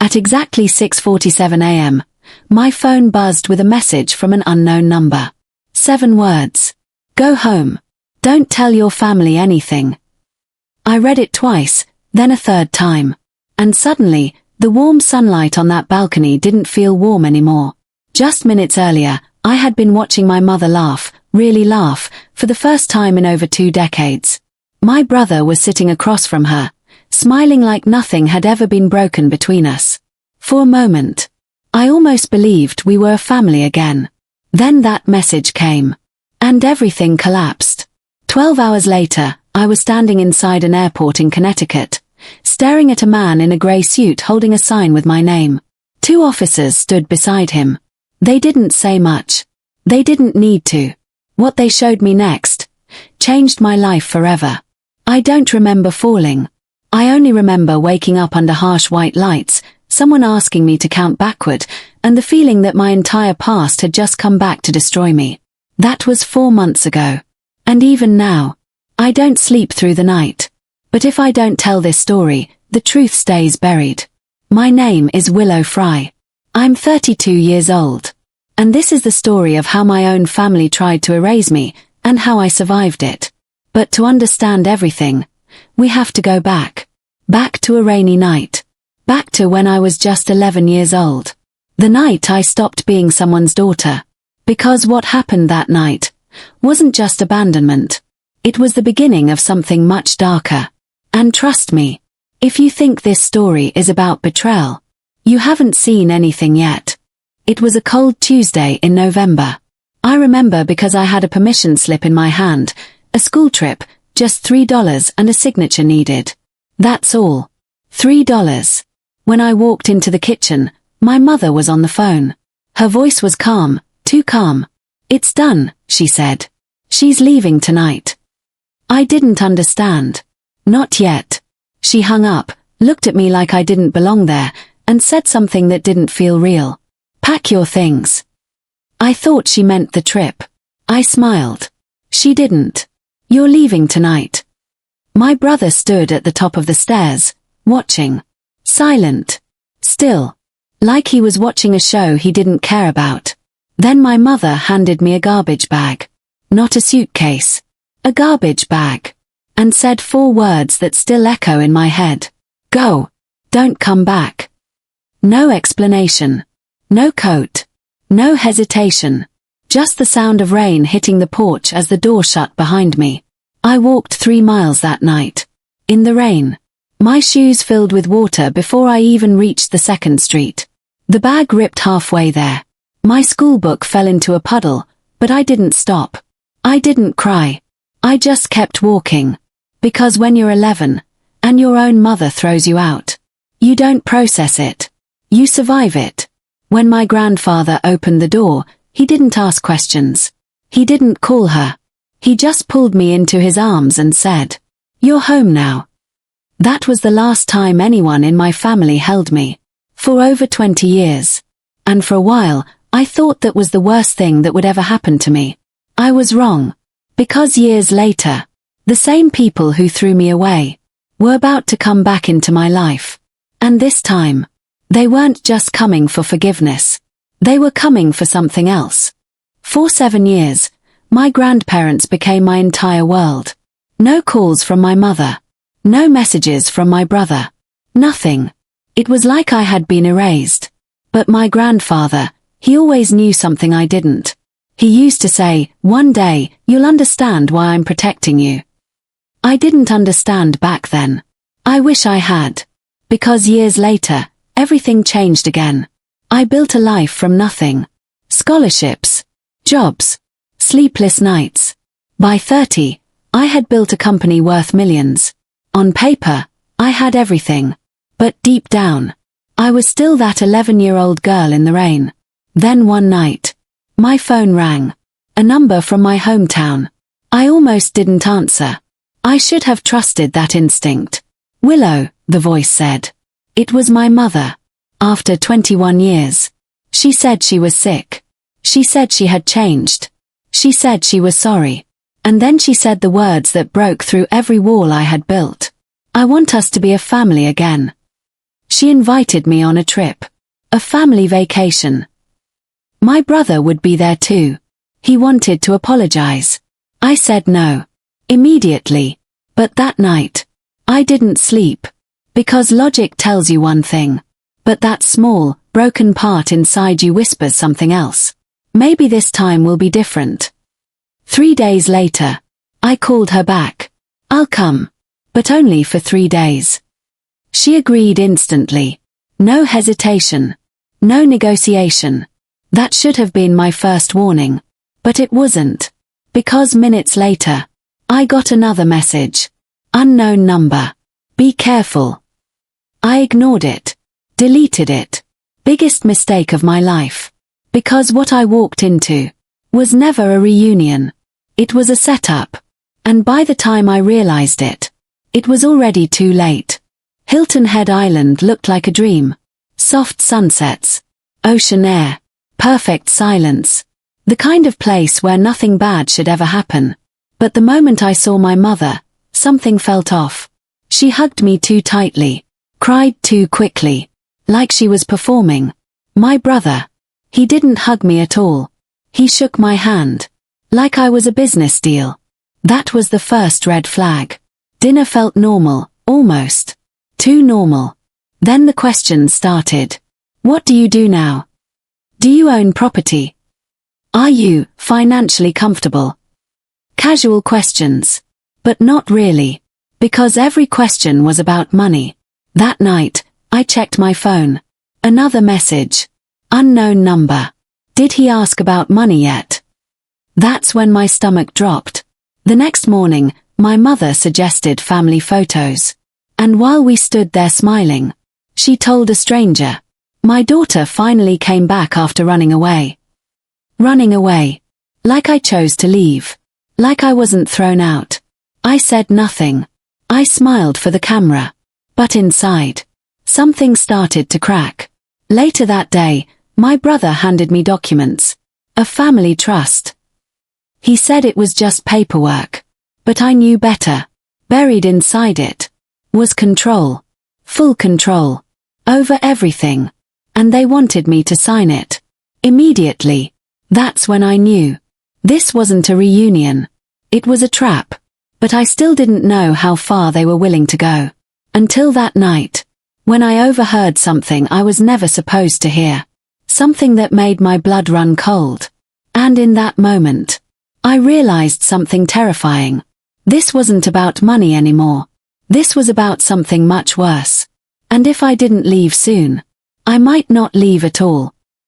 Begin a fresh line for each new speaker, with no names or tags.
At exactly 6:47 a.m., my phone buzzed with a message from an unknown number. 7 words. Go home. Don't tell your family anything. I read it twice, then a third time. And suddenly, the warm sunlight on that balcony didn't feel warm anymore. Just minutes earlier, I had been watching my mother laugh, really laugh, for the first time in over 2 decades. My brother was sitting across from her, smiling like nothing had ever been broken between us. For a moment, I almost believed we were a family again. Then that message came. And everything collapsed. 12 hours later, I was standing inside an airport in Connecticut, staring at a man in a grey suit holding a sign with my name. 2 officers stood beside him. They didn't say much. They didn't need to. What they showed me next changed my life forever. I don't remember falling. I only remember waking up under harsh white lights, someone asking me to count backward, and the feeling that my entire past had just come back to destroy me. That was 4 months ago. And even now, I don't sleep through the night. But if I don't tell this story, the truth stays buried. My name is Willow Fry. I'm 32 years old. And this is the story of how my own family tried to erase me, and how I survived it. But to understand everything, we have to go back. Back to a rainy night. Back to when I was just 11 years old. The night I stopped being someone's daughter. Because what happened that night wasn't just abandonment. It was the beginning of something much darker. And trust me, if you think this story is about betrayal, you haven't seen anything yet. It was a cold Tuesday in November. I remember because I had a permission slip in my hand, a school trip, just $3 and a signature needed. That's all. $3. When I walked into the kitchen, my mother was on the phone. Her voice was calm, too calm. It's done, she said. She's leaving tonight. I didn't understand. Not yet. She hung up, looked at me like I didn't belong there, and said something that didn't feel real. Pack your things. I thought she meant the trip. I smiled. She didn't. You're leaving tonight. My brother stood at the top of the stairs, watching. Silent. Still. Like he was watching a show he didn't care about. Then my mother handed me a garbage bag. Not a suitcase. A garbage bag. And said 4 words that still echo in my head. Go. Don't come back. No explanation. No coat. No hesitation. Just the sound of rain hitting the porch as the door shut behind me. I walked 3 miles that night. In the rain. My shoes filled with water before I even reached the 2nd street. The bag ripped halfway there. My school book fell into a puddle, but I didn't stop. I didn't cry. I just kept walking. Because when you're 11, and your own mother throws you out, you don't process it. You survive it. When my grandfather opened the door, he didn't ask questions. He didn't call her. He just pulled me into his arms and said, "You're home now." That was the last time anyone in my family held me. For over 20 years. And for a while, I thought that was the worst thing that would ever happen to me. I was wrong. Because years later, the same people who threw me away were about to come back into my life. And this time, they weren't just coming for forgiveness. They were coming for something else. For 7 years, my grandparents became my entire world. No calls from my mother. No messages from my brother. Nothing. It was like I had been erased. But my grandfather, he always knew something I didn't. He used to say, "One day, you'll understand why I'm protecting you." I didn't understand back then. I wish I had. Because years later, everything changed again. I built a life from nothing. Scholarships. Jobs. Sleepless nights. By 30, I had built a company worth millions. On paper, I had everything. But deep down, I was still that 11-year-old girl in the rain. Then one night, my phone rang. A number from my hometown. I almost didn't answer. I should have trusted that instinct. "Willow," the voice said. It was my mother. After 21 years. She said she was sick. She said she had changed. She said she was sorry. And then she said the words that broke through every wall I had built. "I want us to be a family again." She invited me on a trip. A family vacation. My brother would be there too. He wanted to apologize. I said no. Immediately. But that night, I didn't sleep. Because logic tells you one thing. But that small, broken part inside you whispers something else. Maybe this time will be different. 3 days later, I called her back. I'll come. But only for 3 days. She agreed instantly. No hesitation. No negotiation. That should have been my first warning. But it wasn't. Because minutes later, I got another message. Unknown number. Be careful. I ignored it. Deleted it. Biggest mistake of my life. Because what I walked into was never a reunion. It was a setup. And by the time I realized it, it was already too late. Hilton Head Island looked like a dream. Soft sunsets. Ocean air. Perfect silence. The kind of place where nothing bad should ever happen. But the moment I saw my mother, something felt off. She hugged me too tightly. Cried too quickly. Like she was performing. My brother. He didn't hug me at all. He shook my hand. Like I was a business deal. That was the first red flag. Dinner felt normal, almost. Too normal. Then the questions started. What do you do now? Do you own property? Are you financially comfortable? Casual questions. But not really. Because every question was about money. That night, I checked my phone. Another message. Unknown number. Did he ask about money yet? That's when my stomach dropped. The next morning, my mother suggested family photos. And while we stood there smiling, she told a stranger. My daughter finally came back after running away. Running away. Like I chose to leave. Like I wasn't thrown out. I said nothing. I smiled for the camera. But inside, something started to crack. Later that day, my brother handed me documents. A family trust. He said it was just paperwork. But I knew better. Buried inside it was control. Full control. Over everything. And they wanted me to sign it. Immediately. That's when I knew. This wasn't a reunion. It was a trap. But I still didn't know how far they were willing to go. Until that night. When I overheard something I was never supposed to hear. Something that made my blood run cold. And in that moment, I realized something terrifying. This wasn't about money anymore. This was about something much worse. And if I didn't leave soon, I might not leave at all.